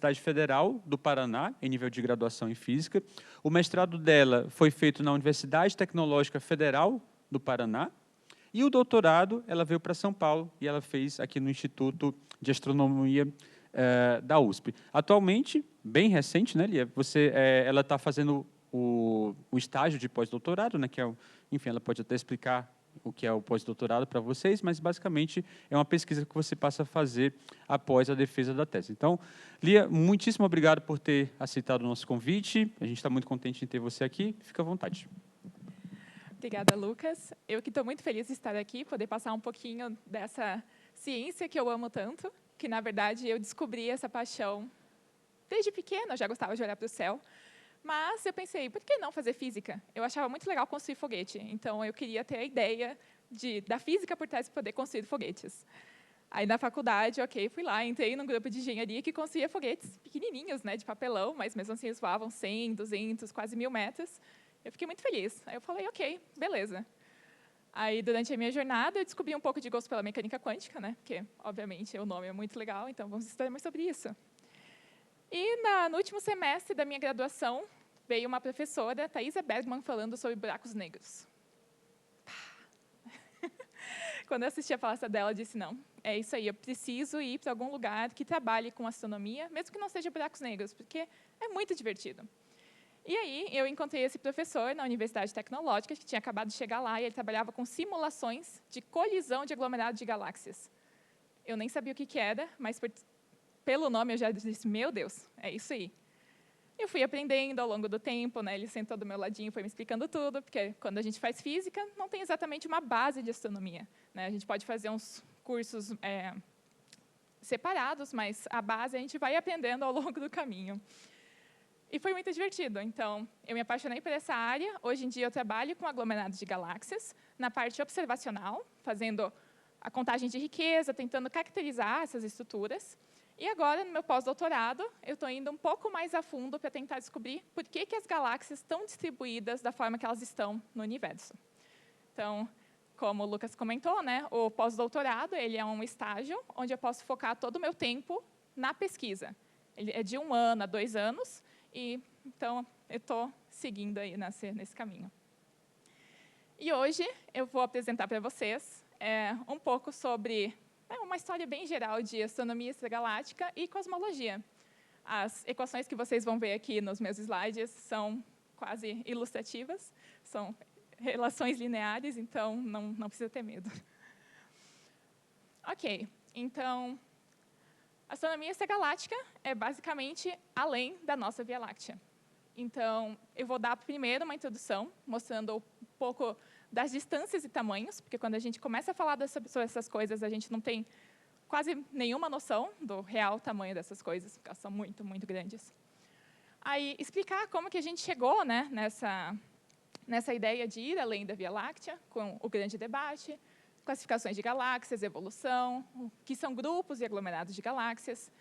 Universidade Federal do Paraná, em nível de graduação em Física. O mestrado dela foi feito na Universidade Tecnológica Federal do Paraná. E o doutorado, ela veio para São Paulo e ela fez aqui no Instituto de Astronomia da USP. Atualmente, bem recente, né, Lia? Ela está fazendo o estágio de pós-doutorado, né, que é, enfim, ela pode até explicar o que é o pós-doutorado para vocês, mas, basicamente, é uma pesquisa que você passa a fazer após a defesa da tese. Então, Lia, muitíssimo obrigado por ter aceitado o nosso convite. A gente está muito contente em ter você aqui. Fica à vontade. Obrigada, Lucas. Eu que estou muito feliz de estar aqui, poder passar um pouquinho dessa ciência que eu amo tanto, que, na verdade, eu descobri essa paixão desde pequena, eu já gostava de olhar para o céu, mas eu pensei, por que não fazer física? Eu achava muito legal construir foguete, então eu queria ter a ideia da física por trás de poder construir foguetes. Aí, na faculdade, fui lá, entrei num grupo de engenharia que construía foguetes pequenininhos, né, de papelão, mas mesmo assim eles voavam 100, 200, quase 1000 metros. Eu fiquei muito feliz. Aí eu falei, ok, beleza. Aí, durante a minha jornada, eu descobri um pouco de gosto pela mecânica quântica, né, porque, obviamente, o nome é muito legal, então vamos estudar mais sobre isso. E, no último semestre da minha graduação, veio uma professora, Thaisa Bergman, falando sobre buracos negros. Quando eu assisti a palestra dela, eu disse, não, é isso aí, eu preciso ir para algum lugar que trabalhe com astronomia, mesmo que não seja buracos negros, porque é muito divertido. E aí, eu encontrei esse professor na Universidade Tecnológica, que tinha acabado de chegar lá, e ele trabalhava com simulações de colisão de aglomerados de galáxias. Eu nem sabia o que era, mas pelo nome eu já disse, meu Deus, é isso aí. Eu fui aprendendo ao longo do tempo, né? Ele sentou do meu ladinho e foi me explicando tudo, porque quando a gente faz física, não tem exatamente uma base de astronomia, né? A gente pode fazer uns cursos separados, mas a base a gente vai aprendendo ao longo do caminho. E foi muito divertido. Então, eu me apaixonei por essa área. Hoje em dia, eu trabalho com aglomerados de galáxias, na parte observacional, fazendo a contagem de riqueza, tentando caracterizar essas estruturas. E agora, no meu pós-doutorado, eu estou indo um pouco mais a fundo para tentar descobrir por que as galáxias estão distribuídas da forma que elas estão no universo. Então, como o Lucas comentou, né, o pós-doutorado ele é um estágio onde eu posso focar todo o meu tempo na pesquisa. Ele é de 1 ano a 2 anos, e então eu estou seguindo aí nesse caminho. E hoje eu vou apresentar para vocês um pouco sobre uma história bem geral de astronomia extragaláctica e cosmologia. As equações que vocês vão ver aqui nos meus slides são quase ilustrativas, são relações lineares, então não precisa ter medo. Ok, então, a astronomia extragaláctica é basicamente além da nossa Via Láctea. Então, eu vou dar primeiro uma introdução, mostrando um pouco das distâncias e tamanhos, porque quando a gente começa a falar sobre essas coisas, a gente não tem quase nenhuma noção do real tamanho dessas coisas, porque elas são muito, muito grandes. Aí, explicar como que a gente chegou, né, nessa ideia de ir além da Via Láctea, com o grande debate, classificações de galáxias, evolução, o que são grupos e aglomerados de galáxias,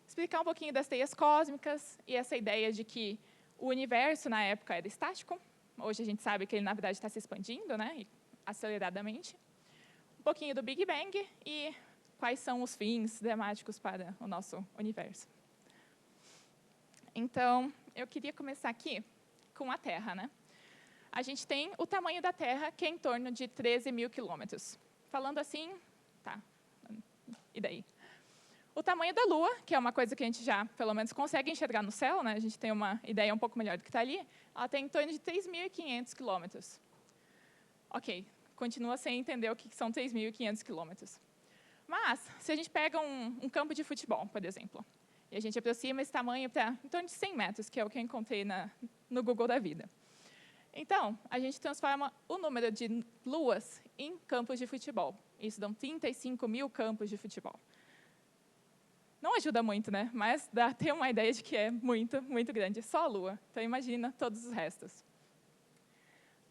explicar um pouquinho das teias cósmicas e essa ideia de que o universo, na época, era estático. Hoje a gente sabe que ele, na verdade, está se expandindo, né, aceleradamente. Um pouquinho do Big Bang e quais são os fins dramáticos para o nosso universo. Então, eu queria começar aqui com a Terra, né? A gente tem o tamanho da Terra, que é em torno de 13 mil quilômetros. Falando assim, tá, e daí? O tamanho da Lua, que é uma coisa que a gente já, pelo menos, consegue enxergar no céu, né? A gente tem uma ideia um pouco melhor do que está ali, ela tem em torno de 3.500 quilômetros. Ok, continua sem entender o que são 3.500 quilômetros. Mas, se a gente pega um campo de futebol, por exemplo, e a gente aproxima esse tamanho para em torno de 100 metros, que é o que eu encontrei no Google da vida. Então, a gente transforma o número de luas em campos de futebol. Isso dá 35 mil campos de futebol. Não ajuda muito, né? Mas dá até uma ideia de que é muito, muito grande. Só a Lua. Então, imagina todos os restos.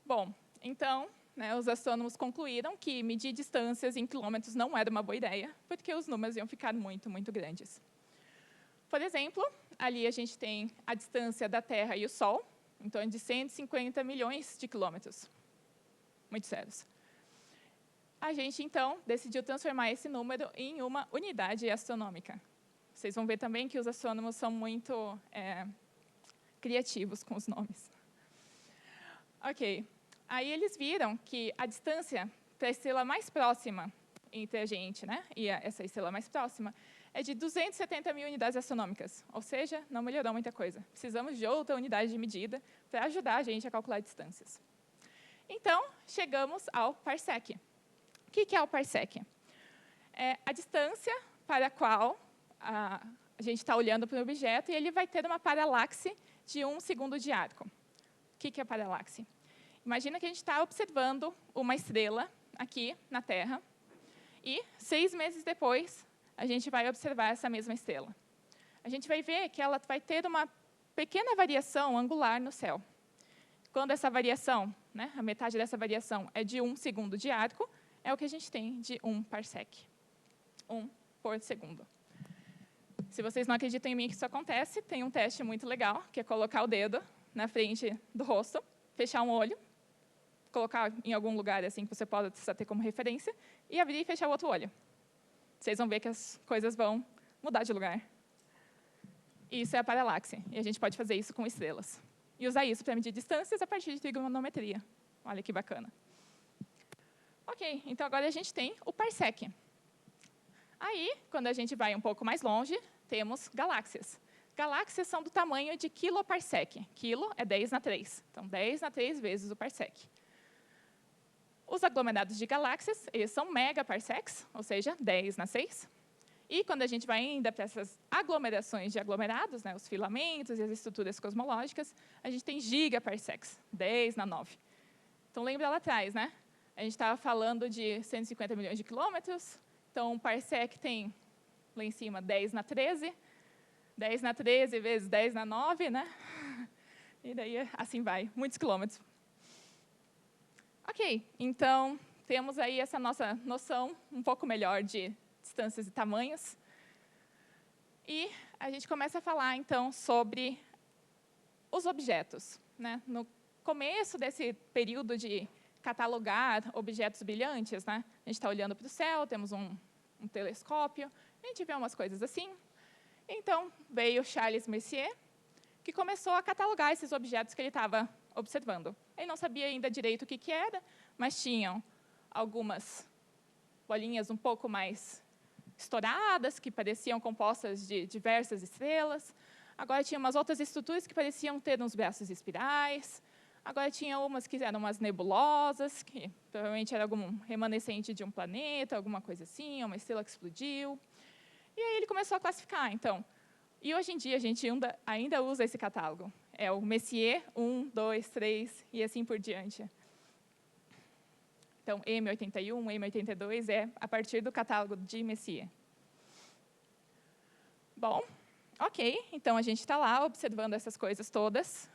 Bom, então, né, os astrônomos concluíram que medir distâncias em quilômetros não era uma boa ideia, porque os números iam ficar muito, muito grandes. Por exemplo, ali a gente tem a distância da Terra e o Sol, em torno de 150 milhões de quilômetros. Muito sérios. A gente, então, decidiu transformar esse número em uma unidade astronômica. Vocês vão ver também que os astrônomos são muito criativos com os nomes. Ok. Aí eles viram que a distância para a estrela mais próxima entre a gente, né, e essa estrela mais próxima é de 270 mil unidades astronômicas. Ou seja, não melhorou muita coisa. Precisamos de outra unidade de medida para ajudar a gente a calcular distâncias. Então, chegamos ao parsec. O que é o parsec? É a distância para a qual a gente está olhando para o objeto e ele vai ter uma paralaxe de 1 segundo de arco. O que é paralaxe? Imagina que a gente está observando uma estrela aqui na Terra e, 6 meses depois, a gente vai observar essa mesma estrela. A gente vai ver que ela vai ter uma pequena variação angular no céu. Quando essa variação, né, a metade dessa variação é de 1 segundo de arco, é o que a gente tem de 1 parsec. 1 por segundo. Se vocês não acreditam em mim que isso acontece, tem um teste muito legal, que é colocar o dedo na frente do rosto, fechar um olho, colocar em algum lugar assim que você possa ter como referência, e abrir e fechar o outro olho. Vocês vão ver que as coisas vão mudar de lugar. Isso é a paralaxe, e a gente pode fazer isso com estrelas. E usar isso para medir distâncias a partir de trigonometria. Olha que bacana. Ok, então agora a gente tem o parsec. Aí, quando a gente vai um pouco mais longe, temos galáxias. Galáxias são do tamanho de quiloparsec. Quilo é 10 na 3. Então, 10 na 3 vezes o parsec. Os aglomerados de galáxias, eles são megaparsecs, ou seja, 10 na 6. E quando a gente vai ainda para essas aglomerações de aglomerados, né, os filamentos e as estruturas cosmológicas, a gente tem gigaparsecs, 10 na 9. Então, lembra lá atrás, né? A gente estava falando de 150 milhões de quilômetros. Então, um parsec tem, lá em cima, 10 na 13. 10 na 13 vezes 10 na 9, né? E daí, assim vai, muitos quilômetros. Ok, então, temos aí essa nossa noção um pouco melhor de distâncias e tamanhos. E a gente começa a falar, então, sobre os objetos, né? No começo desse período de catalogar objetos brilhantes, né? A gente está olhando para o céu, temos um telescópio, a gente vê umas coisas assim. Então, veio Charles Messier, que começou a catalogar esses objetos que ele estava observando. Ele não sabia ainda direito o que era, mas tinham algumas bolinhas um pouco mais estouradas, que pareciam compostas de diversas estrelas. Agora, tinha umas outras estruturas que pareciam ter uns braços espirais. Agora, tinha umas que eram umas nebulosas, que provavelmente era algum remanescente de um planeta, alguma coisa assim, uma estrela que explodiu. E aí ele começou a classificar, então. E hoje em dia, a gente ainda usa esse catálogo. É o Messier 1, 2, 3 e assim por diante. Então, M81, M82 é a partir do catálogo de Messier. Bom, ok. Então, a gente está lá observando essas coisas todas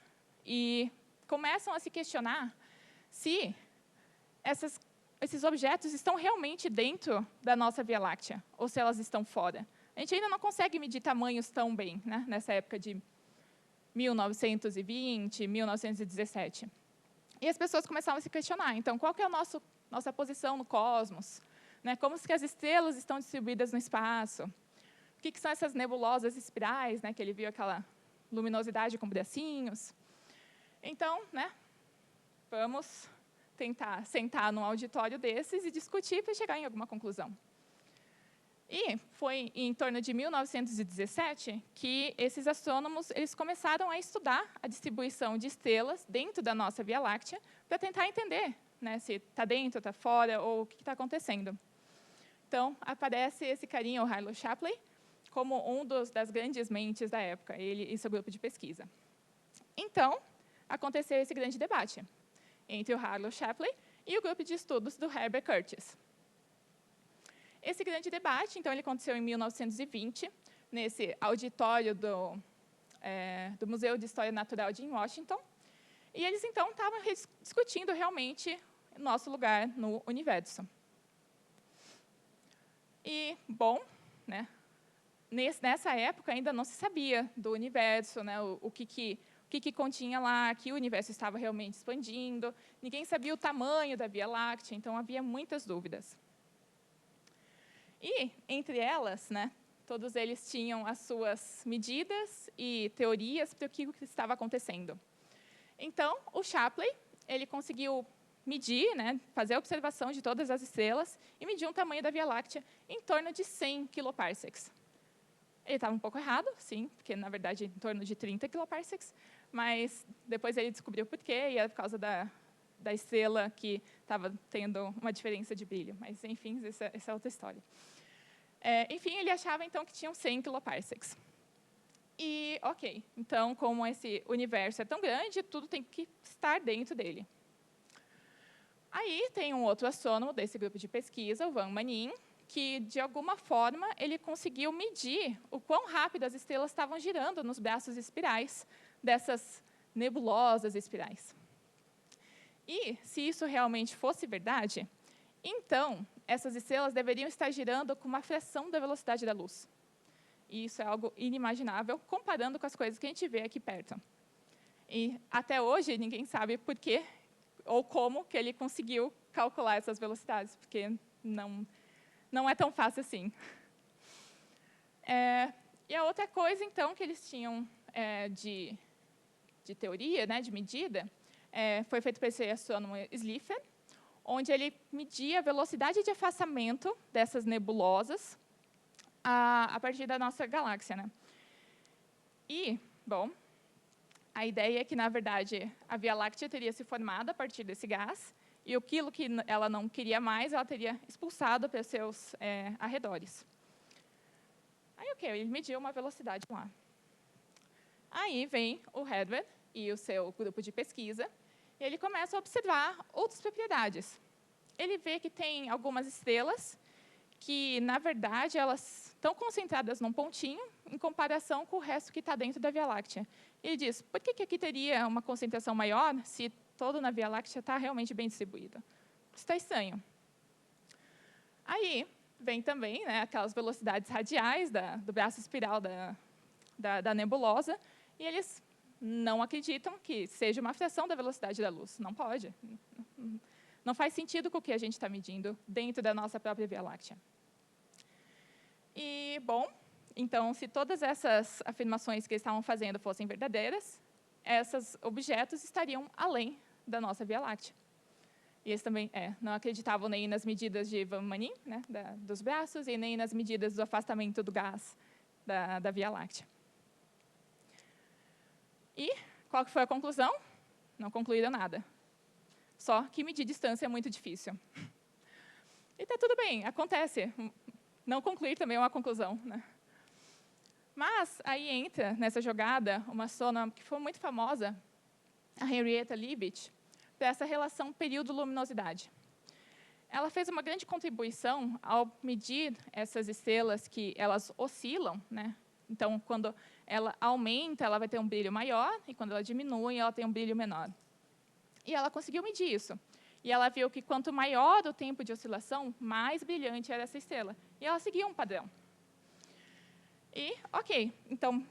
e começam a se questionar se esses objetos estão realmente dentro da nossa Via Láctea ou se elas estão fora. A gente ainda não consegue medir tamanhos tão bem, né, nessa época de 1920, 1917. E as pessoas começavam a se questionar. Então, qual que é a nossa posição no cosmos? Né, como que as estrelas estão distribuídas no espaço? O que são essas nebulosas espirais, né, que ele viu aquela luminosidade com bracinhos? Então, né, vamos tentar sentar num auditório desses e discutir para chegar em alguma conclusão. E foi em torno de 1917 que esses astrônomos eles começaram a estudar a distribuição de estrelas dentro da nossa Via Láctea para tentar entender, né, se está dentro, está fora, ou o que está acontecendo. Então, aparece esse carinha, o Harlow Shapley, como das grandes mentes da época, ele e seu grupo de pesquisa. Então, aconteceu esse grande debate entre o Harlow Shapley e o grupo de estudos do Herbert Curtis. Esse grande debate, então, ele aconteceu em 1920, nesse auditório do Museu de História Natural de Washington, e eles, então, estavam discutindo realmente o nosso lugar no universo. E, bom, né, nessa época ainda não se sabia do universo, né, o que continha lá, que o universo estava realmente expandindo, ninguém sabia o tamanho da Via Láctea, então havia muitas dúvidas. E, entre elas, né, Todos eles tinham as suas medidas e teorias para o que estava acontecendo. Então, o Shapley, ele conseguiu medir, né, fazer a observação de todas as estrelas e medir um tamanho da Via Láctea em torno de 100 kiloparsecs. Ele estava um pouco errado, sim, porque, na verdade, em torno de 30 kiloparsecs, mas depois ele descobriu por quê, e era por causa da estrela que estava tendo uma diferença de brilho. Mas, enfim, essa é outra história. Enfim, ele achava, então, que tinham 100 kiloparsecs. E, ok, então, como esse universo é tão grande, tudo tem que estar dentro dele. Aí tem um outro astrônomo desse grupo de pesquisa, o Van Manen, que, de alguma forma, ele conseguiu medir o quão rápido as estrelas estavam girando nos braços espirais dessas nebulosas espirais. E, se isso realmente fosse verdade, então, essas estrelas deveriam estar girando com uma fração da velocidade da luz. E isso é algo inimaginável, comparando com as coisas que a gente vê aqui perto. E, até hoje, ninguém sabe por quê ou como que ele conseguiu calcular essas velocidades, porque não é tão fácil assim. E a outra coisa, então, que eles tinham de teoria, né, de medida, foi feito por esse astrônomo Slipher, onde ele media a velocidade de afastamento dessas nebulosas a partir da nossa galáxia, né? E, bom, a ideia é que, na verdade, a Via Láctea teria se formado a partir desse gás, e aquilo que ela não queria mais, ela teria expulsado para seus arredores. Aí, ok, ele mediu uma velocidade lá. Aí vem o Hadwin e o seu grupo de pesquisa, e ele começa a observar outras propriedades. Ele vê que tem algumas estrelas que, na verdade, elas estão concentradas num pontinho em comparação com o resto que está dentro da Via Láctea. Ele diz, por que aqui teria uma concentração maior se todo na Via Láctea está realmente bem distribuído? Isso está estranho. Aí vem também, né, aquelas velocidades radiais do braço espiral da nebulosa, e eles não acreditam que seja uma fração da velocidade da luz. Não pode. Não faz sentido com o que a gente está medindo dentro da nossa própria Via Láctea. E, bom, então, se todas essas afirmações que eles estavam fazendo fossem verdadeiras, esses objetos estariam além da nossa Via Láctea. E eles também não acreditavam nem nas medidas de Van Manen, né, dos braços, e nem nas medidas do afastamento do gás da Via Láctea. E qual que foi a conclusão? Não concluíram nada. Só que medir distância é muito difícil. E está tudo bem, acontece. Não concluir também é uma conclusão, né? Mas aí entra nessa jogada uma astrônoma que foi muito famosa, a Henrietta Leavitt, para essa relação período-luminosidade. Ela fez uma grande contribuição ao medir essas estrelas que elas oscilam, né? Então, quando ela aumenta, ela vai ter um brilho maior, e quando ela diminui, ela tem um brilho menor. E ela conseguiu medir isso. E ela viu que quanto maior o tempo de oscilação, mais brilhante era essa estrela. E ela seguia um padrão. E, ok, então,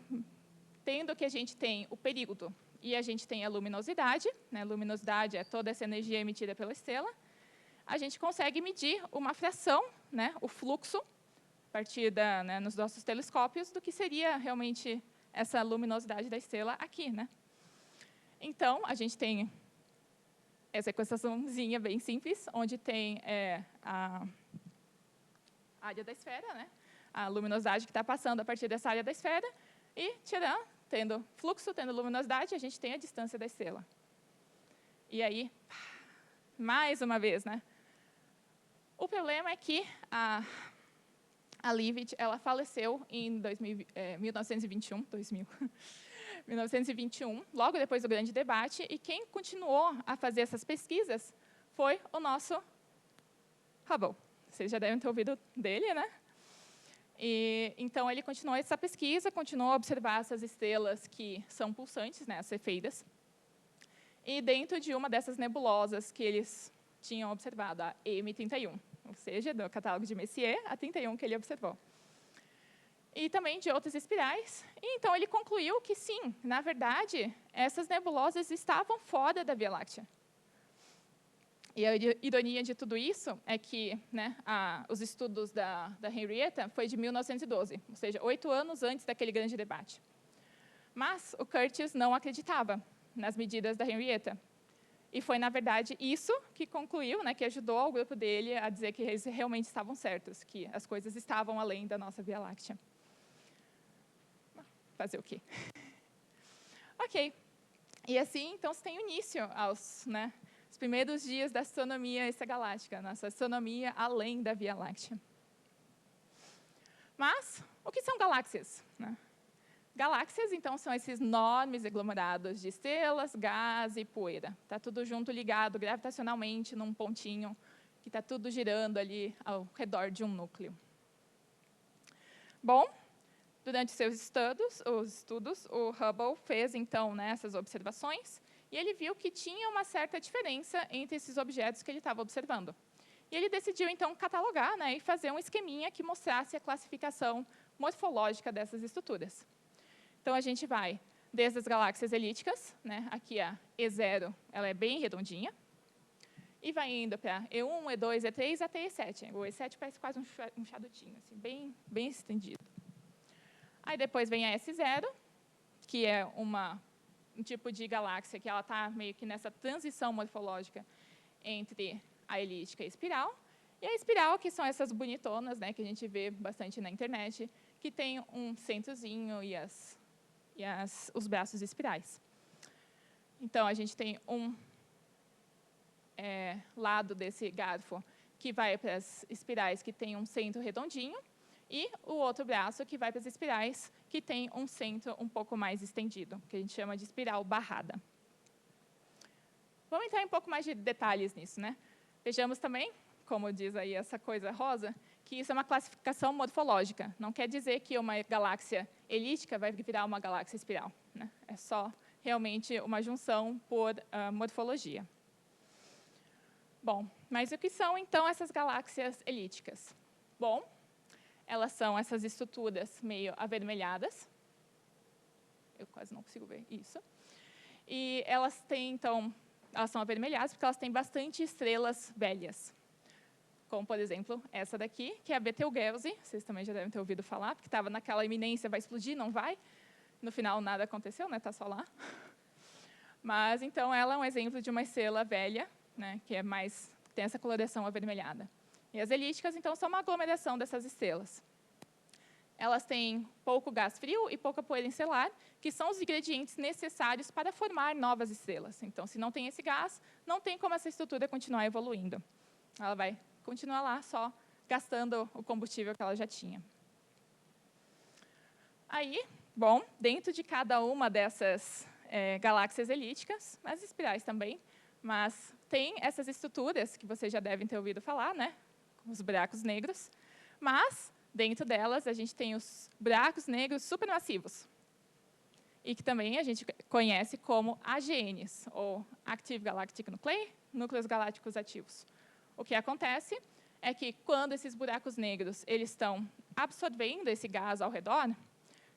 tendo que a gente tem o período e a gente tem a luminosidade, né, luminosidade é toda essa energia emitida pela estrela, a gente consegue medir uma fração, né, o fluxo, a partir nos nossos telescópios, do que seria realmente essa luminosidade da estrela aqui, né? Então, a gente tem essa equaçãozinha bem simples, onde tem a área da esfera, né? A luminosidade que está passando a partir dessa área da esfera, e tendo fluxo, tendo luminosidade, a gente tem a distância da estrela. E aí, mais uma vez, né? O problema é que a Leavitt, ela faleceu em 1921, logo depois do grande debate, e quem continuou a fazer essas pesquisas foi o nosso Hubble. Vocês já devem ter ouvido dele, né? E, então, ele continuou essa pesquisa, continuou a observar essas estrelas que são pulsantes, né, as cefeidas, e dentro de uma dessas nebulosas que eles tinham observado, a M31, ou seja, do catálogo de Messier, a 31 que ele observou. E também de outras espirais. E, então, ele concluiu que, sim, na verdade, essas nebulosas estavam fora da Via Láctea. E a ironia de tudo isso é que, né, os estudos da Henrietta foi de 1912, ou seja, 8 anos antes daquele grande debate. Mas o Curtis não acreditava nas medidas da Henrietta. E foi, na verdade, isso que concluiu, né, que ajudou o grupo dele a dizer que eles realmente estavam certos, que as coisas estavam além da nossa Via Láctea. Fazer o quê? Ok. E assim, então, se tem início aos, né, os primeiros dias da astronomia extragaláctica, nossa astronomia além da Via Láctea. Mas, o que são galáxias, né? Galáxias, então, são esses enormes aglomerados de estrelas, gás e poeira. Está tudo junto, ligado gravitacionalmente num pontinho, que está tudo girando ali ao redor de um núcleo. Bom, durante seus estudos, o Hubble fez, então, né, essas observações, e ele viu que tinha uma certa diferença entre esses objetos que ele estava observando. E ele decidiu, então, catalogar, né, e fazer um esqueminha que mostrasse a classificação morfológica dessas estruturas. Então, a gente vai desde as galáxias elípticas, né, aqui a E0, ela é bem redondinha, e vai indo para E1, E2, E3, até E7. O E7 parece quase um charutinho, assim, bem estendido. Aí depois vem a S0, que é um tipo de galáxia que ela está meio que nessa transição morfológica entre a elíptica e a espiral. E a espiral, que são essas bonitonas, né, que a gente vê bastante na internet, que tem um centrozinho e os braços espirais. Então, a gente tem um lado desse garfo que vai para as espirais que tem um centro redondinho, e o outro braço que vai para as espirais que tem um centro um pouco mais estendido, que a gente chama de espiral barrada. Vamos entrar em um pouco mais de detalhes nisso, né? Vejamos também, como diz aí essa coisa rosa, que isso é uma classificação morfológica. Não quer dizer que uma galáxia elíptica vai virar uma galáxia espiral, né? É só realmente uma junção por morfologia. Bom, mas o que são, então, essas galáxias elípticas? Bom, elas são essas estruturas meio avermelhadas. Eu quase não consigo ver isso. E elas têm, então, elas são avermelhadas porque elas têm bastante estrelas velhas. Como, por exemplo, essa daqui, que é a Betelgeuse. Vocês também já devem ter ouvido falar, porque estava naquela iminência, vai explodir, não vai. No final, nada aconteceu, né? Está só lá. Mas, então, ela é um exemplo de uma estrela velha, né, que tem essa coloração avermelhada. E as elípticas, então, são uma aglomeração dessas estrelas. Elas têm pouco gás frio e pouca poeira estelar, que são os ingredientes necessários para formar novas estrelas. Então, se não tem esse gás, não tem como essa estrutura continuar evoluindo. Ela vai continuar lá só gastando o combustível que ela já tinha. Aí, bom, dentro de cada uma dessas galáxias elípticas, as espirais também, mas tem essas estruturas que vocês já devem ter ouvido falar, né? Os buracos negros. Mas, dentro delas, a gente tem os buracos negros supermassivos. E que também a gente conhece como AGNs, ou Active Galactic Nuclei, núcleos galácticos ativos. O que acontece é que, quando esses buracos negros eles estão absorvendo esse gás ao redor,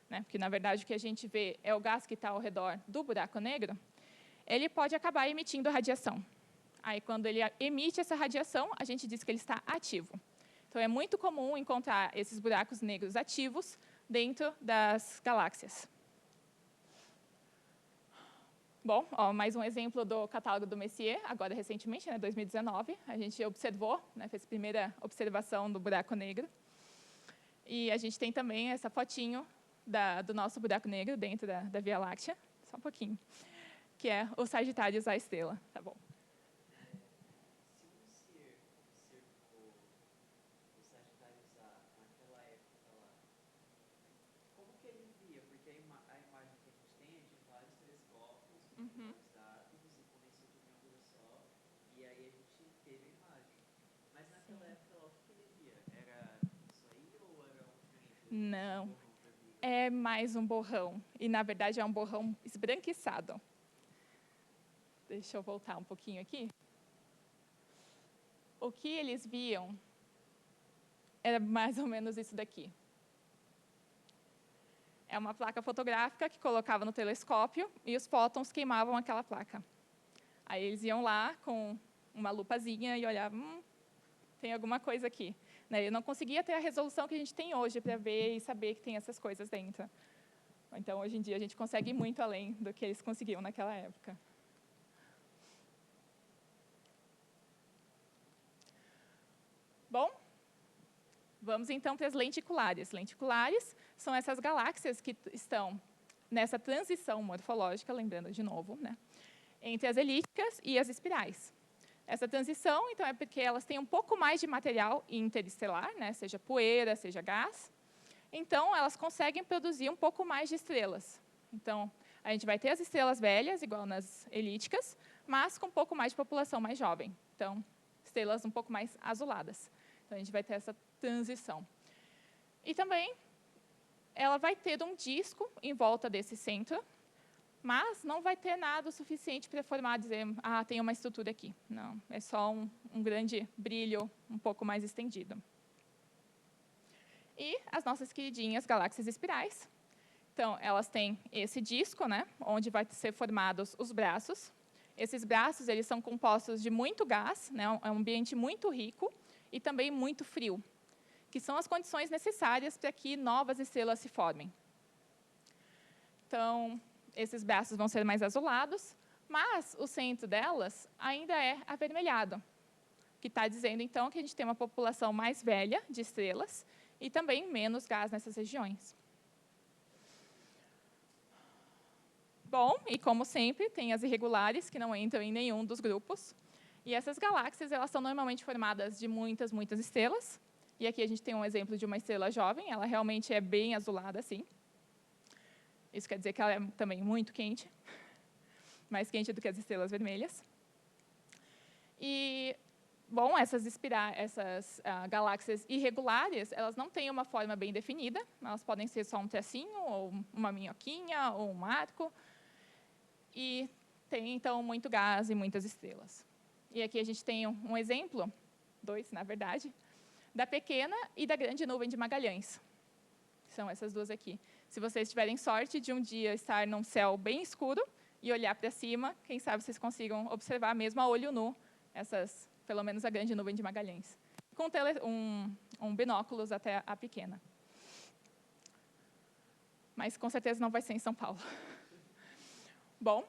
né, porque, na verdade, o que a gente vê é o gás que está ao redor do buraco negro, ele pode acabar emitindo radiação. Aí, quando ele emite essa radiação, a gente diz que ele está ativo. Então, é muito comum encontrar esses buracos negros ativos dentro das galáxias. Bom, mais um exemplo do catálogo do Messier, agora recentemente, né, 2019. A gente observou, né, fez a primeira observação do buraco negro. E a gente tem também essa fotinho do nosso buraco negro dentro da Via Láctea, só um pouquinho, que é o Sagitários A estrela. Tá bom. Se o Messier observou o Sagitários A naquela época lá, como que ele via? Porque a imagem que a gente tem é de vários telescópios, vários dados, e condensou tudo em uma coisa só, e aí a gente teve a imagem. Mas naquela época lá, o que ele via? Era isso aí ou era um filtro? Não. É mais um borrão. E, na verdade, é um borrão esbranquiçado. Deixa eu voltar um pouquinho aqui. O que eles viam era mais ou menos isso daqui. É uma placa fotográfica que colocava no telescópio e os fótons queimavam aquela placa. Aí eles iam lá com uma lupazinha e olhar, tem alguma coisa aqui. Né? Eu não conseguia ter a resolução que a gente tem hoje para ver e saber que tem essas coisas dentro. Então, hoje em dia, a gente consegue ir muito além do que eles conseguiam naquela época. Bom, vamos então para as lenticulares. Lenticulares são essas galáxias que estão nessa transição morfológica, lembrando de novo, né, entre as elípticas e as espirais. Essa transição, então, é porque elas têm um pouco mais de material interestelar, né, seja poeira, seja gás. Então, elas conseguem produzir um pouco mais de estrelas. Então, a gente vai ter as estrelas velhas, igual nas elípticas, mas com um pouco mais de população mais jovem. Então, estrelas um pouco mais azuladas. Então, a gente vai ter essa transição. E também, ela vai ter um disco em volta desse centro, mas não vai ter nada o suficiente para formar, dizer, tem uma estrutura aqui. Não, é só um grande brilho um pouco mais estendido. E as nossas queridinhas galáxias espirais. Então, elas têm esse disco, né, onde vai ser formados os braços. Esses braços eles são compostos de muito gás, né, é um ambiente muito rico e também muito frio, que são as condições necessárias para que novas estrelas se formem. Então, esses braços vão ser mais azulados, mas o centro delas ainda é avermelhado, que está dizendo, então, que a gente tem uma população mais velha de estrelas e também menos gás nessas regiões. Bom, e como sempre, tem as irregulares, que não entram em nenhum dos grupos. E essas galáxias, elas são normalmente formadas de muitas, muitas estrelas. E aqui a gente tem um exemplo de uma estrela jovem, ela realmente é bem azulada, assim. Isso quer dizer que ela é também muito quente, mais quente do que as estrelas vermelhas. E, bom, essas galáxias irregulares, elas não têm uma forma bem definida, elas podem ser só um tracinho, ou uma minhoquinha, ou um arco. E tem, então, muito gás e muitas estrelas. E aqui a gente tem um exemplo, 2, na verdade, da pequena e da grande nuvem de Magalhães. São essas duas aqui. Se vocês tiverem sorte de um dia estar num céu bem escuro e olhar para cima, quem sabe vocês consigam observar mesmo a olho nu pelo menos a grande nuvem de Magalhães, com um binóculos até a pequena. Mas, com certeza, não vai ser em São Paulo. Bom,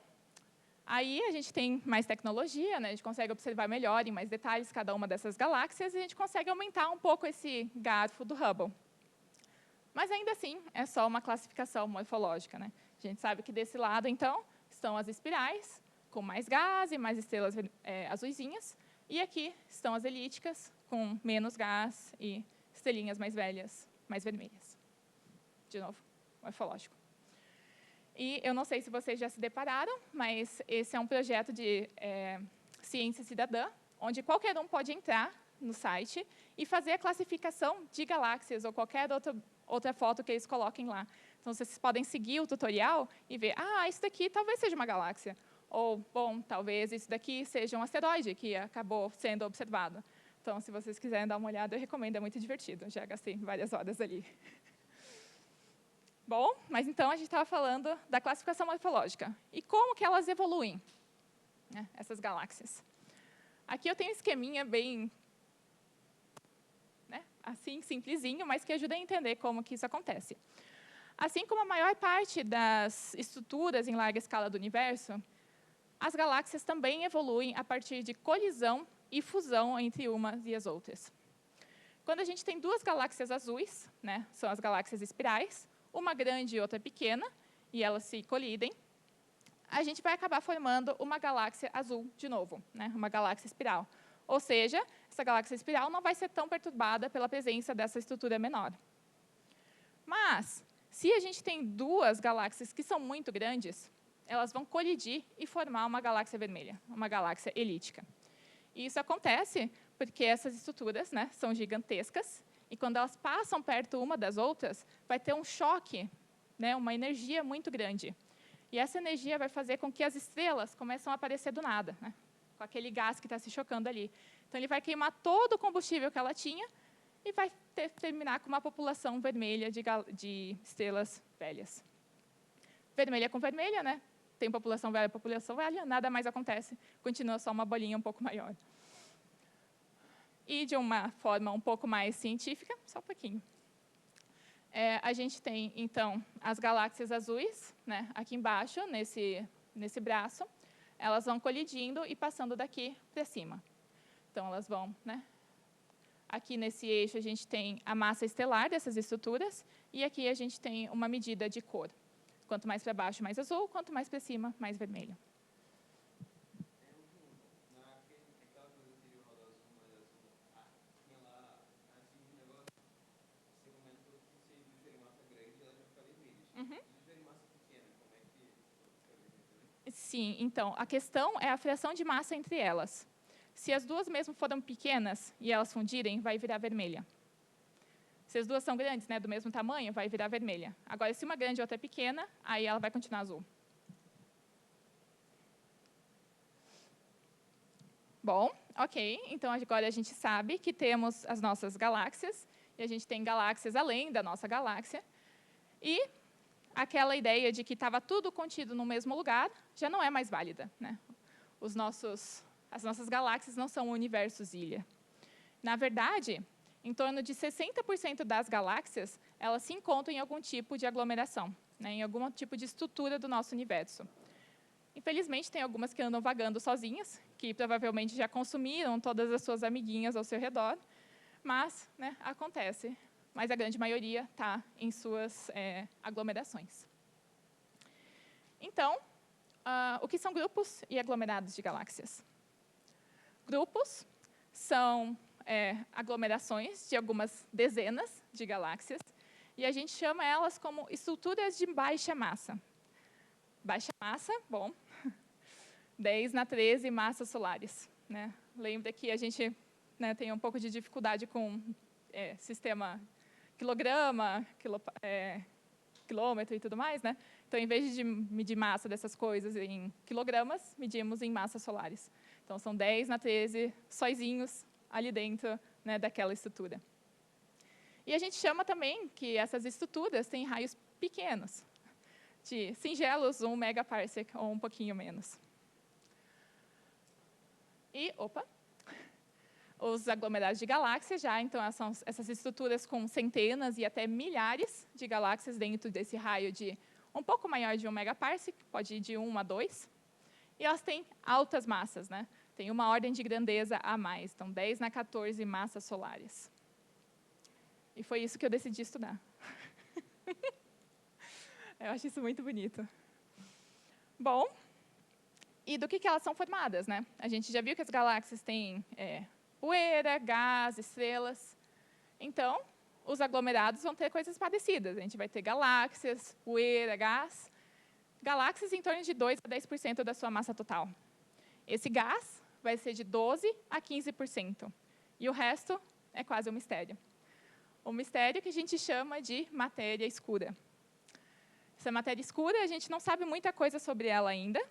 aí a gente tem mais tecnologia, né? A gente consegue observar melhor, em mais detalhes, cada uma dessas galáxias, e a gente consegue aumentar um pouco esse garfo do Hubble. Mas, ainda assim, é só uma classificação morfológica, né? A gente sabe que, desse lado, então, estão as espirais, com mais gás e mais estrelas azuisinhas, e aqui estão as elípticas, com menos gás e estrelinhas mais velhas, mais vermelhas. De novo, morfológico. E eu não sei se vocês já se depararam, mas esse é um projeto de ciência cidadã, onde qualquer um pode entrar no site e fazer a classificação de galáxias ou qualquer outra foto que eles coloquem lá. Então, vocês podem seguir o tutorial e ver, isso daqui talvez seja uma galáxia. Ou, bom, talvez isso daqui seja um asteroide que acabou sendo observado. Então, se vocês quiserem dar uma olhada, eu recomendo, é muito divertido. Já gastei várias horas ali. Bom, mas então a gente estava falando da classificação morfológica. E como que elas evoluem, né, essas galáxias? Aqui eu tenho um esqueminha bem, né, assim, simplesinho, mas que ajuda a entender como que isso acontece. Assim como a maior parte das estruturas em larga escala do universo, as galáxias também evoluem a partir de colisão e fusão entre umas e as outras. Quando a gente tem duas galáxias azuis, né, são as galáxias espirais, uma grande e outra pequena, e elas se colidem, a gente vai acabar formando uma galáxia azul de novo, né, uma galáxia espiral. Ou seja, essa galáxia espiral não vai ser tão perturbada pela presença dessa estrutura menor. Mas, se a gente tem duas galáxias que são muito grandes, elas vão colidir e formar uma galáxia vermelha, uma galáxia elíptica. E isso acontece porque essas estruturas, né, são gigantescas, e quando elas passam perto uma das outras, vai ter um choque, né, uma energia muito grande. E essa energia vai fazer com que as estrelas comecem a aparecer do nada, né, com aquele gás que está se chocando ali. Então, ele vai queimar todo o combustível que ela tinha e vai terminar com uma população vermelha de estrelas velhas. Vermelha com vermelha, né? tem população velha, nada mais acontece, continua só uma bolinha um pouco maior. E, de uma forma um pouco mais científica, só um pouquinho, a gente tem, então, as galáxias azuis, né, aqui embaixo, nesse braço, elas vão colidindo e passando daqui para cima. Então, elas vão, né? Aqui nesse eixo, a gente tem a massa estelar dessas estruturas, e aqui a gente tem uma medida de cor. Quanto mais para baixo, mais azul, quanto mais para cima, mais vermelho. Naquela coisa anterior ao azul, mais azul, tinha lá, assim, um negócio, você comentou que se diferir massa grande, ela já fica vermelha. Se diferir massa pequena, como é que fica vermelho? Sim, então, a questão é a fração de massa entre elas. Se as duas mesmo foram pequenas e elas fundirem, vai virar vermelha. Se as duas são grandes, né, do mesmo tamanho, vai virar vermelha. Agora, se uma grande e outra é pequena, aí ela vai continuar azul. Bom, ok. Então, agora a gente sabe que temos as nossas galáxias, e a gente tem galáxias além da nossa galáxia. E aquela ideia de que estava tudo contido no mesmo lugar já não é mais válida, né? As nossas galáxias não são universos ilha. Na verdade, em torno de 60% das galáxias, elas se encontram em algum tipo de aglomeração, né, em algum tipo de estrutura do nosso universo. Infelizmente, tem algumas que andam vagando sozinhas, que provavelmente já consumiram todas as suas amiguinhas ao seu redor, mas, né, acontece. Mas a grande maioria está em suas aglomerações. Então, o que são grupos e aglomerados de galáxias? Grupos são aglomerações de algumas dezenas de galáxias, e a gente chama elas como estruturas de baixa massa. Baixa massa, bom, 10 na 13 massas solares, né? Lembra que a gente, né, tem um pouco de dificuldade com sistema quilograma, quilômetro e tudo mais, né? Então, em vez de medir massa dessas coisas em quilogramas, medimos em massas solares. Então, são 10 na 13 sóizinhos ali dentro, né, daquela estrutura. E a gente chama também que essas estruturas têm raios pequenos, de singelos 1 megaparsec ou um pouquinho menos. E, os aglomerados de galáxias já, então, são essas estruturas com centenas e até milhares de galáxias dentro desse raio de um pouco maior de 1 megaparsec, pode ir de 1 a 2. E elas têm altas massas, né? Tem uma ordem de grandeza a mais, então 10 na 14 massas solares. E foi isso que eu decidi estudar. Eu acho isso muito bonito. Bom, e do que elas são formadas, né? A gente já viu que as galáxias têm poeira, gás, estrelas. Então, os aglomerados vão ter coisas parecidas. A gente vai ter galáxias, poeira, gás. Galáxias em torno de 2 a 10% da sua massa total. Esse gás vai ser de 12 a 15%. E o resto é quase um mistério. Um mistério que a gente chama de matéria escura. Essa matéria escura, a gente não sabe muita coisa sobre ela ainda,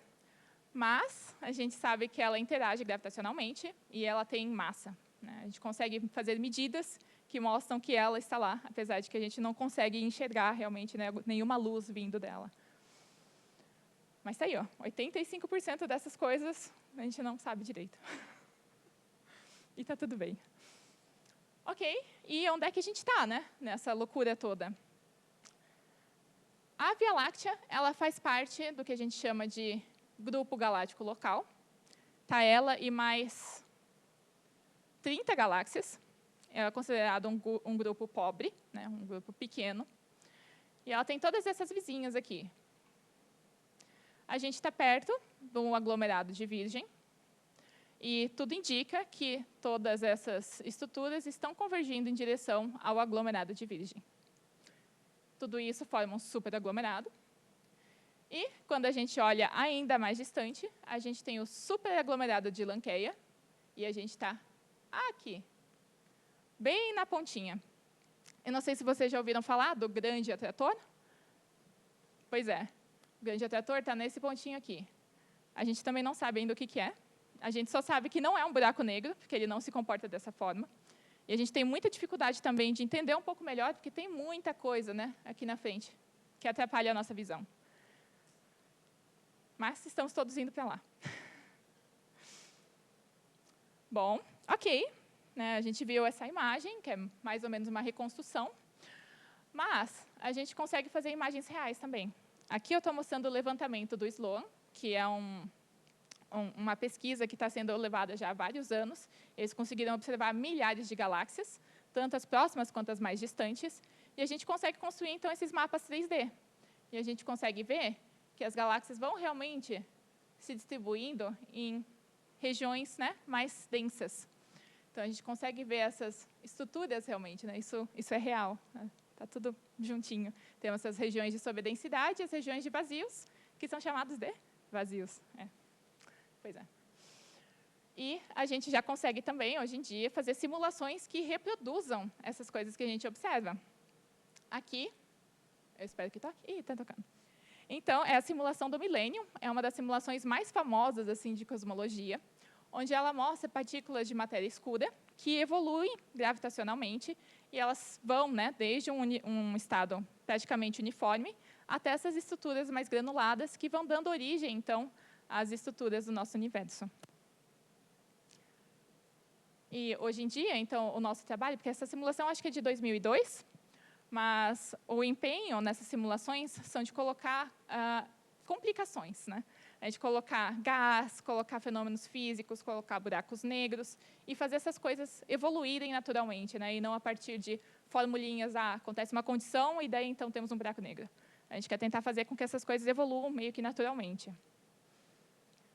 mas a gente sabe que ela interage gravitacionalmente e ela tem massa, né? A gente consegue fazer medidas que mostram que ela está lá, apesar de que a gente não consegue enxergar realmente, né, nenhuma luz vindo dela. Mas está aí, 85% dessas coisas a gente não sabe direito. E está tudo bem. Ok, e onde é que a gente está, né, nessa loucura toda? A Via Láctea, ela faz parte do que a gente chama de grupo galáctico local. Está ela e mais 30 galáxias. É considerado um grupo pobre, né, um grupo pequeno. E ela tem todas essas vizinhas aqui. A gente está perto do aglomerado de Virgem, e tudo indica que todas essas estruturas estão convergindo em direção ao aglomerado de Virgem. Tudo isso forma um superaglomerado. E, quando a gente olha ainda mais distante, a gente tem o superaglomerado de Lankeia, e a gente está aqui, bem na pontinha. Eu não sei se vocês já ouviram falar do grande atrator. Pois é. O grande atrator está nesse pontinho aqui. A gente também não sabe ainda o que é. A gente só sabe que não é um buraco negro, porque ele não se comporta dessa forma. E a gente tem muita dificuldade também de entender um pouco melhor, porque tem muita coisa, né, aqui na frente que atrapalha a nossa visão. Mas estamos todos indo para lá. Bom, ok. Né, a gente viu essa imagem, que é mais ou menos uma reconstrução. Mas a gente consegue fazer imagens reais também. Aqui eu estou mostrando o levantamento do Sloan, que é uma pesquisa que está sendo levada já há vários anos. Eles conseguiram observar milhares de galáxias, tanto as próximas quanto as mais distantes, e a gente consegue construir, então, esses mapas 3D. E a gente consegue ver que as galáxias vão realmente se distribuindo em regiões, né, mais densas. Então, a gente consegue ver essas estruturas realmente, né? Isso é real. Está tudo juntinho. Temos essas regiões de sobredensidade e as regiões de vazios, que são chamados de vazios. Pois é. E a gente já consegue também, hoje em dia, fazer simulações que reproduzam essas coisas que a gente observa. Aqui, eu espero que toque. Ih, está tocando. Então, é a simulação do milênio, é uma das simulações mais famosas assim, de cosmologia, onde ela mostra partículas de matéria escura que evoluem gravitacionalmente e elas vão, né, desde um estado praticamente uniforme até essas estruturas mais granuladas que vão dando origem, então, às estruturas do nosso universo. E, hoje em dia, então, o nosso trabalho, porque essa simulação acho que é de 2002, mas o empenho nessas simulações são de colocar complicações, né? A gente colocar gás, colocar fenômenos físicos, colocar buracos negros e fazer essas coisas evoluírem naturalmente, né? E não a partir de formulinhas, acontece uma condição e daí então temos um buraco negro. A gente quer tentar fazer com que essas coisas evoluam meio que naturalmente.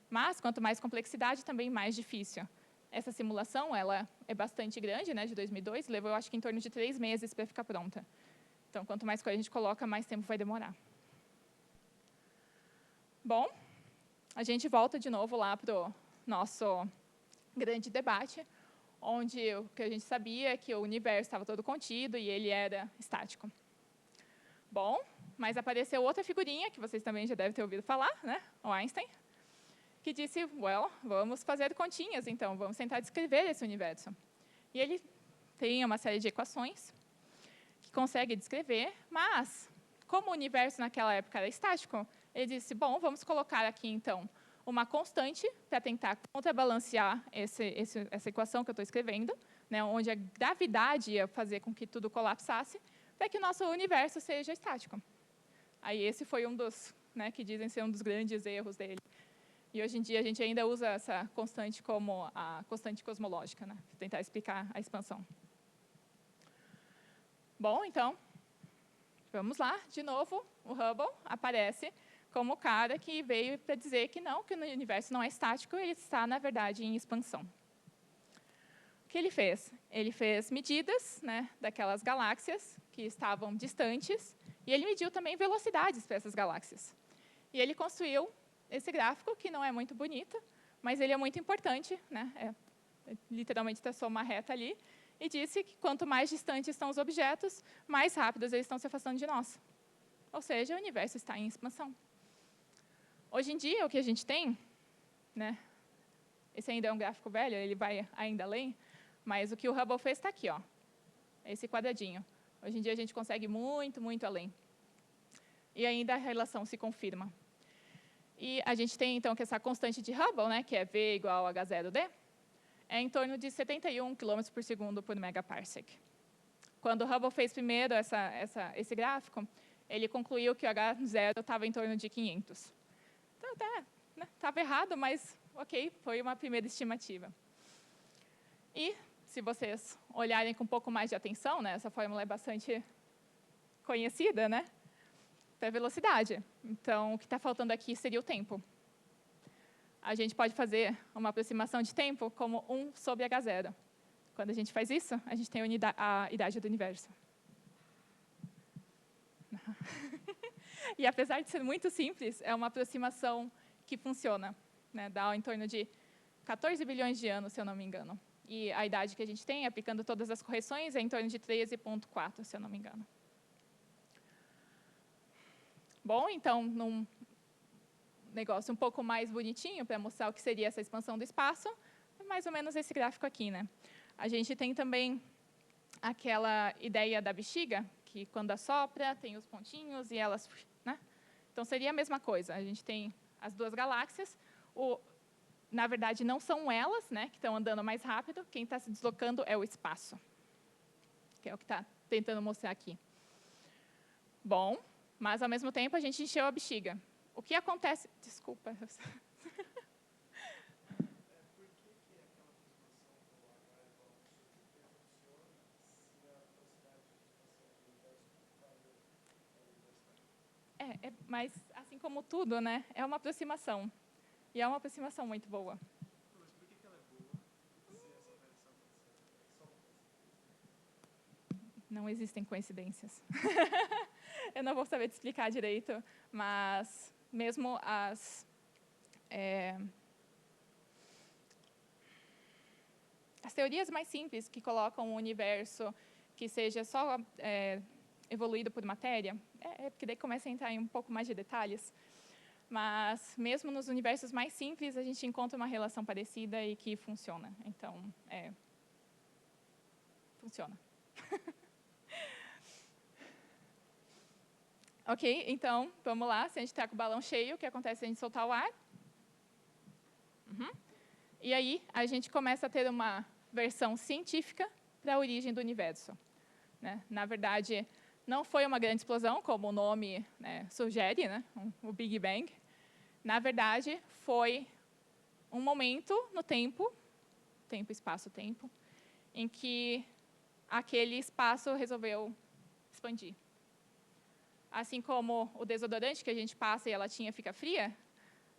Mas, quanto mais complexidade, também mais difícil. Essa simulação ela é bastante grande, né, de 2002, levou, eu acho que, em torno de 3 meses para ficar pronta. Então, quanto mais coisa a gente coloca, mais tempo vai demorar. Bom, a gente volta de novo lá para o nosso grande debate, onde o que a gente sabia é que o universo estava todo contido e ele era estático. Bom, mas apareceu outra figurinha, que vocês também já devem ter ouvido falar, né, o Einstein, que disse, vamos fazer continhas, então, vamos tentar descrever esse universo. E ele tem uma série de equações que consegue descrever, mas, como o universo naquela época era estático, ele disse, bom, vamos colocar aqui, então, uma constante para tentar contrabalancear essa equação que eu estou escrevendo, né, onde a gravidade ia fazer com que tudo colapsasse, para que o nosso universo seja estático. Aí esse foi um dos, né, que dizem ser um dos grandes erros dele. E, hoje em dia, a gente ainda usa essa constante como a constante cosmológica, né, para tentar explicar a expansão. Bom, então, vamos lá. De novo, o Hubble aparece como o cara que veio para dizer que não, que o universo não é estático, ele está, na verdade, em expansão. O que ele fez? Ele fez medidas, né, daquelas galáxias que estavam distantes, e ele mediu também velocidades para essas galáxias. E ele construiu esse gráfico, que não é muito bonito, mas ele é muito importante, né? Literalmente traçou uma reta ali, e disse que quanto mais distantes estão os objetos, mais rápidos eles estão se afastando de nós. Ou seja, o universo está em expansão. Hoje em dia, o que a gente tem, né? Esse ainda é um gráfico velho, ele vai ainda além, mas o que o Hubble fez está aqui, ó, esse quadradinho. Hoje em dia, a gente consegue muito, muito além. E ainda a relação se confirma. E a gente tem, então, que essa constante de Hubble, né, que é V igual a H0D, é em torno de 71 km por segundo por megaparsec. Quando o Hubble fez primeiro esse gráfico, ele concluiu que o H0 estava em torno de 500. Então, até estava errado, mas, ok, foi uma primeira estimativa. E, se vocês olharem com um pouco mais de atenção, né, essa fórmula é bastante conhecida, né, para velocidade. Então, o que está faltando aqui seria o tempo. A gente pode fazer uma aproximação de tempo como 1 sobre H0. Quando a gente faz isso, a gente tem a idade do universo. E, apesar de ser muito simples, é uma aproximação que funciona, né? Dá em torno de 14 bilhões de anos, se eu não me engano. E a idade que a gente tem, aplicando todas as correções, é em torno de 13,4, se eu não me engano. Bom, então, num negócio um pouco mais bonitinho, para mostrar o que seria essa expansão do espaço, é mais ou menos esse gráfico aqui, né? A gente tem também aquela ideia da bexiga, que quando assopra, tem os pontinhos e elas, né? Então, seria a mesma coisa. A gente tem as duas galáxias. Na verdade, não são elas, né, que estão andando mais rápido. Quem está se deslocando é o espaço, que é o que está tentando mostrar aqui. Bom, mas, ao mesmo tempo, a gente encheu a bexiga. O que acontece... Desculpa. Mas, assim como tudo, né, é uma aproximação. E é uma aproximação muito boa. Mas por que ela é boa se essa variação aconteceu? Não existem coincidências. Eu não vou saber te explicar direito, mas mesmo as teorias mais simples que colocam o universo que seja só evoluído por matéria, porque daí começa a entrar em um pouco mais de detalhes, mas mesmo nos universos mais simples a gente encontra uma relação parecida e que funciona. Então, funciona. Ok, então, vamos lá. Se a gente está com o balão cheio, o que acontece se a gente soltar o ar? E aí, a gente começa a ter uma versão científica para a origem do universo. Né? Na verdade, não foi uma grande explosão, como o nome, né, sugere, né? O Big Bang. Na verdade, foi um momento no tempo, espaço-tempo, em que aquele espaço resolveu expandir. Assim como o desodorante que a gente passa e a latinha fica fria,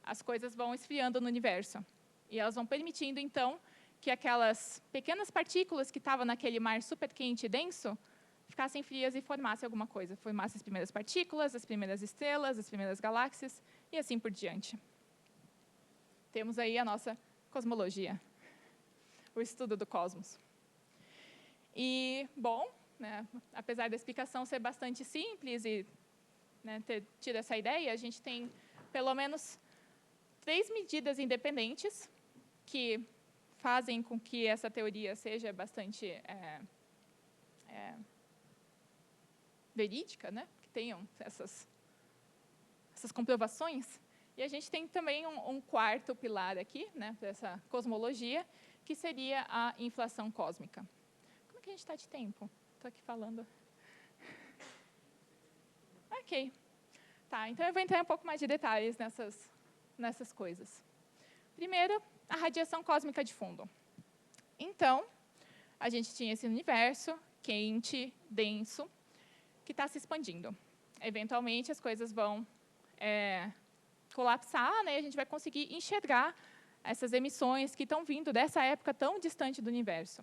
as coisas vão esfriando no universo. E elas vão permitindo, então, que aquelas pequenas partículas que estavam naquele mar super quente e denso ficassem frias e formassem alguma coisa. Formassem as primeiras partículas, as primeiras estrelas, as primeiras galáxias, e assim por diante. Temos aí a nossa cosmologia, o estudo do cosmos. E, bom, né, apesar da explicação ser bastante simples e, né, ter tido essa ideia, a gente tem pelo menos 3 medidas independentes que fazem com que essa teoria seja bastante verídica, né, que tenham essas comprovações. E a gente tem também um quarto pilar aqui, né, para essa cosmologia, que seria a inflação cósmica. Como é que a gente está de tempo? Estou aqui falando. Ok. Tá, então eu vou entrar um pouco mais de detalhes nessas coisas. Primeiro, a radiação cósmica de fundo. Então, a gente tinha esse universo quente, denso, que está se expandindo. Eventualmente, as coisas vão colapsar, né, e a gente vai conseguir enxergar essas emissões que estão vindo dessa época tão distante do universo.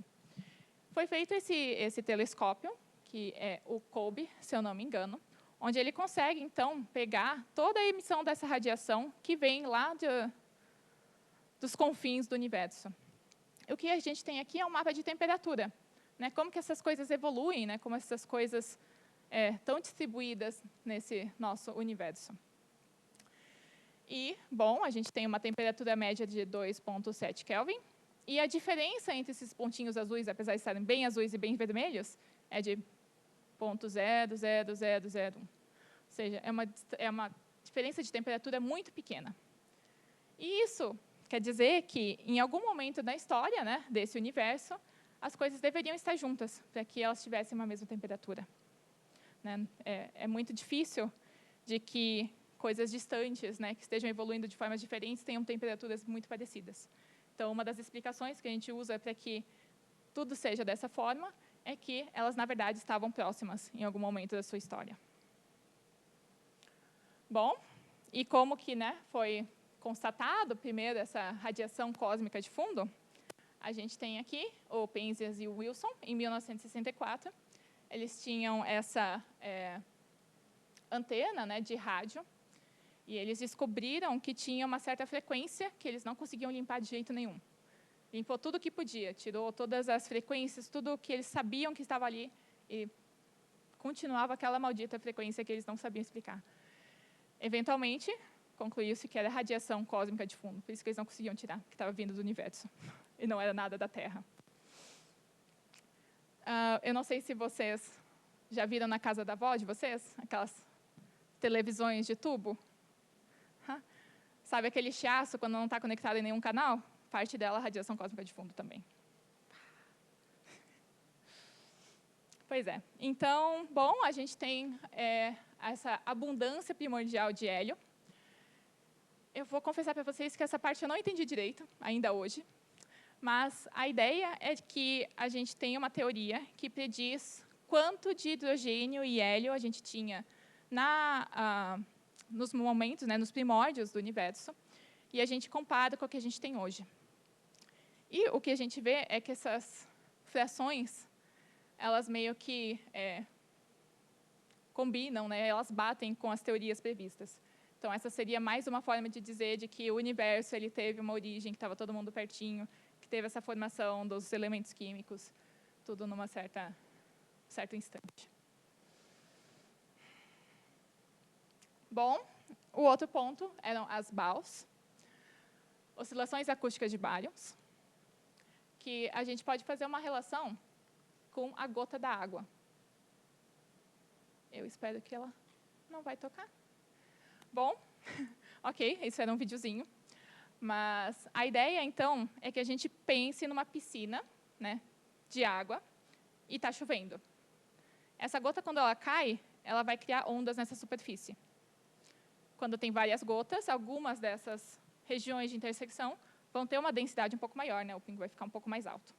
Foi feito esse telescópio, que é o COBE, se eu não me engano, onde ele consegue, então, pegar toda a emissão dessa radiação que vem lá dos confins do universo. O que a gente tem aqui é um mapa de temperatura, né? Como que essas coisas evoluem, né? Como essas coisas estão distribuídas nesse nosso universo. E, bom, a gente tem uma temperatura média de 2,7 Kelvin, e a diferença entre esses pontinhos azuis, apesar de estarem bem azuis e bem vermelhos, é de 0,00001. Ou seja, é uma diferença de temperatura muito pequena. E isso quer dizer que, em algum momento da história, né, desse universo, as coisas deveriam estar juntas, para que elas tivessem uma mesma temperatura. Né? É muito difícil de que coisas distantes, né, que estejam evoluindo de formas diferentes, tenham temperaturas muito parecidas. Então, uma das explicações que a gente usa para que tudo seja dessa forma é que elas, na verdade, estavam próximas em algum momento da sua história. Bom, e como que, né, foi constatado, primeiro, essa radiação cósmica de fundo, a gente tem aqui o Penzias e o Wilson, em 1964. Eles tinham essa antena, né, de rádio, e eles descobriram que tinha uma certa frequência que eles não conseguiam limpar de jeito nenhum. Limpou tudo o que podia, tirou todas as frequências, tudo o que eles sabiam que estava ali, e continuava aquela maldita frequência que eles não sabiam explicar. Eventualmente, concluiu-se que era radiação cósmica de fundo, por isso que eles não conseguiam tirar, que estava vindo do universo, e não era nada da Terra. Eu não sei se vocês já viram na casa da avó de vocês, aquelas televisões de tubo. Sabe aquele chiaço quando não está conectado em nenhum canal? Parte dela é radiação cósmica de fundo também. Pois é. Então, bom, a gente tem essa abundância primordial de hélio. Eu vou confessar para vocês que essa parte eu não entendi direito, ainda hoje. Mas a ideia é que a gente tem uma teoria que prediz quanto de hidrogênio e hélio a gente tinha nos momentos, né, nos primórdios do universo, e a gente compara com o que a gente tem hoje. E o que a gente vê é que essas frações, elas meio que combinam, né, elas batem com as teorias previstas. Então, essa seria mais uma forma de dizer de que o universo ele teve uma origem, que estava todo mundo pertinho, que teve essa formação dos elementos químicos, tudo numa certo instante. Bom, o outro ponto eram as BAOs, oscilações acústicas de baryons, que a gente pode fazer uma relação com a gota da água. Eu espero que ela não vai tocar. Bom, ok, isso era um videozinho. Mas a ideia, então, é que a gente pense numa piscina, né, de água e está chovendo. Essa gota, quando ela cai, ela vai criar ondas nessa superfície. Quando tem várias gotas, algumas dessas regiões de intersecção vão ter uma densidade um pouco maior, né, o pingo vai ficar um pouco mais alto.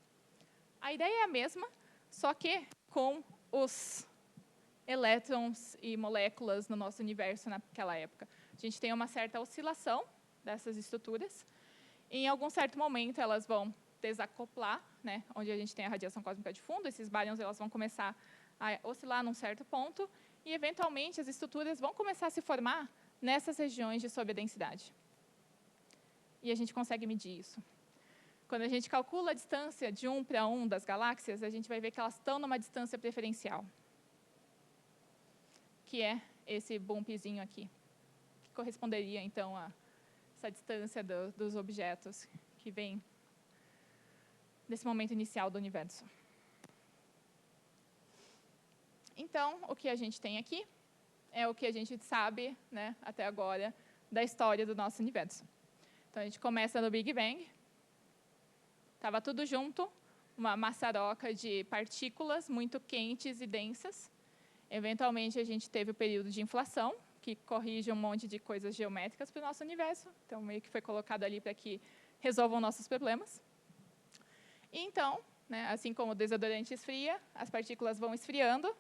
A ideia é a mesma, só que com os elétrons e moléculas no nosso universo naquela época. A gente tem uma certa oscilação dessas estruturas. Em algum certo momento, elas vão desacoplar, né, onde a gente tem a radiação cósmica de fundo, esses baryons elas vão começar a oscilar num certo ponto, e, eventualmente, as estruturas vão começar a se formar nessas regiões de sobredensidade. E a gente consegue medir isso. Quando a gente calcula a distância de 1 para 1 das galáxias, a gente vai ver que elas estão numa distância preferencial, que é esse bumpzinho aqui, que corresponderia, então, a essa distância dos objetos que vem desse momento inicial do universo. Então, o que a gente tem aqui é o que a gente sabe, né, até agora, da história do nosso universo. Então, a gente começa no Big Bang. Estava tudo junto, uma maçaroca de partículas muito quentes e densas. Eventualmente, a gente teve o período de inflação, que corrige um monte de coisas geométricas para o nosso universo. Então, meio que foi colocado ali para que resolvam nossos problemas. E, então, né, assim como o desodorante esfria, as partículas vão esfriando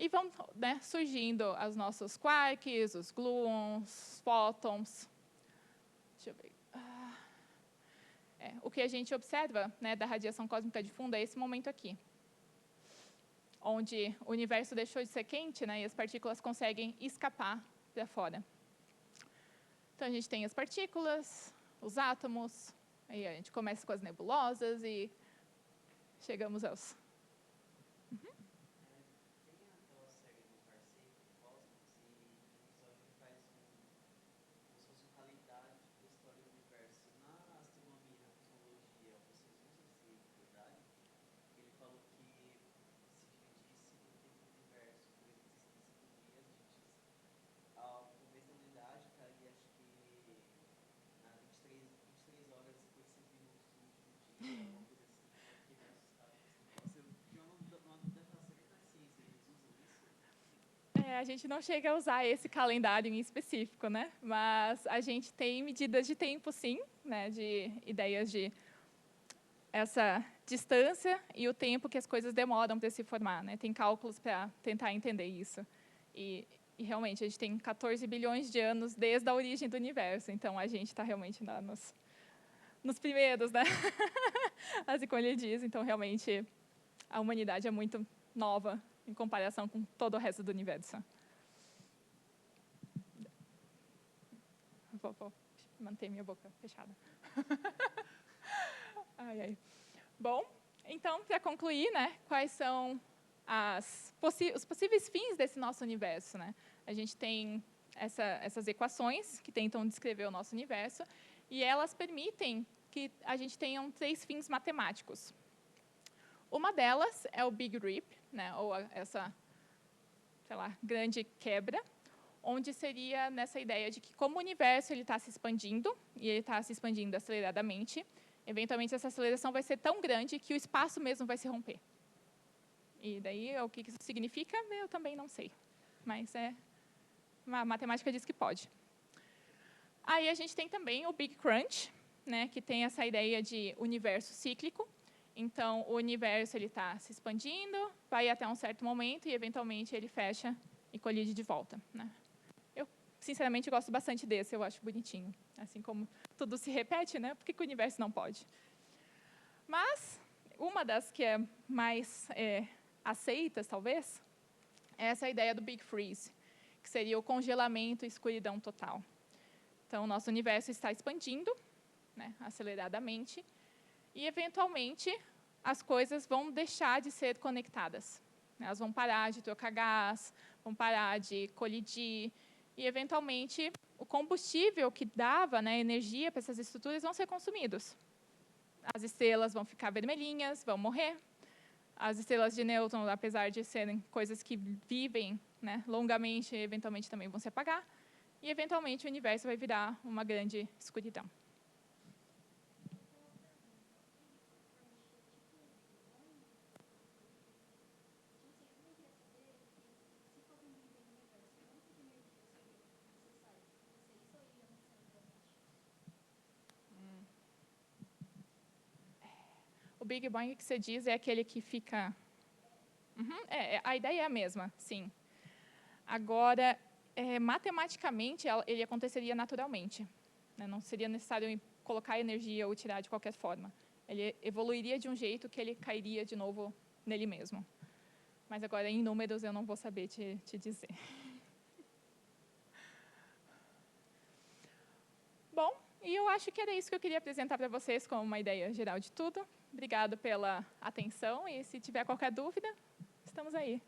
e vão, né, surgindo os nossos quarks, os gluons, os fótons. Deixa eu ver. O que a gente observa, né, da radiação cósmica de fundo é esse momento aqui, onde o universo deixou de ser quente, né, e as partículas conseguem escapar para fora. Então, a gente tem as partículas, os átomos, aí a gente começa com as nebulosas e chegamos aos... Tem aquela série do Parsec, Cosmos, e no episódio ele faz como se fosse uma realidade da história do universo. Na astronomia e na cosmologia, vocês usam esse realidade? Ele falou que se dividisse o tempo do universo por existência por dias, o começo da unidade estaria, acho que, na 23 horas e 56 minutos do último dia, alguma coisa assim. Eu fiquei meio assustado com esse negócio. Eu fiquei uma dúvida daquela série da ciência, eles usam isso? A gente não chega a usar esse calendário em específico, né? Mas a gente tem medidas de tempo, sim, né? De ideias de essa distância e o tempo que as coisas demoram para se formar, né? Tem cálculos para tentar entender isso. E realmente, a gente tem 14 bilhões de anos desde a origem do universo. Então, a gente está realmente nos primeiros, né? Assim como ele diz. Então, realmente, a humanidade é muito nova em comparação com todo o resto do universo. Vou manter minha boca fechada. Ai, ai. Bom, então, para concluir, né, quais são os possíveis fins desse nosso universo, né? A gente tem essas equações que tentam descrever o nosso universo e elas permitem que a gente tenha 3 fins matemáticos. Uma delas é o Big Rip, né, ou essa, sei lá, grande quebra, onde seria nessa ideia de que, como o universo está se expandindo, e ele está se expandindo aceleradamente, eventualmente essa aceleração vai ser tão grande que o espaço mesmo vai se romper. E daí, o que isso significa, eu também não sei. Mas a matemática diz que pode. Aí a gente tem também o Big Crunch, né, que tem essa ideia de universo cíclico. Então, o universo está se expandindo, vai até um certo momento e, eventualmente, ele fecha e colide de volta. Né? Eu, sinceramente, gosto bastante desse, eu acho bonitinho. Assim como tudo se repete, né? Por que o universo não pode? Mas, uma das que é mais aceitas, talvez, é essa ideia do Big Freeze, que seria o congelamento e escuridão total. Então, o nosso universo está expandindo, né, aceleradamente, e, eventualmente, as coisas vão deixar de ser conectadas. Elas vão parar de trocar gás, vão parar de colidir, e, eventualmente, o combustível que dava, né, energia para essas estruturas vão ser consumidos. As estrelas vão ficar vermelhinhas, vão morrer. As estrelas de nêutron, apesar de serem coisas que vivem, né, longamente, eventualmente também vão se apagar. E, eventualmente, o universo vai virar uma grande escuridão. O Big Bang que você diz é aquele que fica... a ideia é a mesma, sim. Agora, matematicamente, ele aconteceria naturalmente. Né? Não seria necessário colocar energia ou tirar de qualquer forma. Ele evoluiria de um jeito que ele cairia de novo nele mesmo. Mas agora, em números, eu não vou saber te dizer. Bom, e eu acho que era isso que eu queria apresentar para vocês como uma ideia geral de tudo. Obrigado pela atenção e, se tiver qualquer dúvida, estamos aí.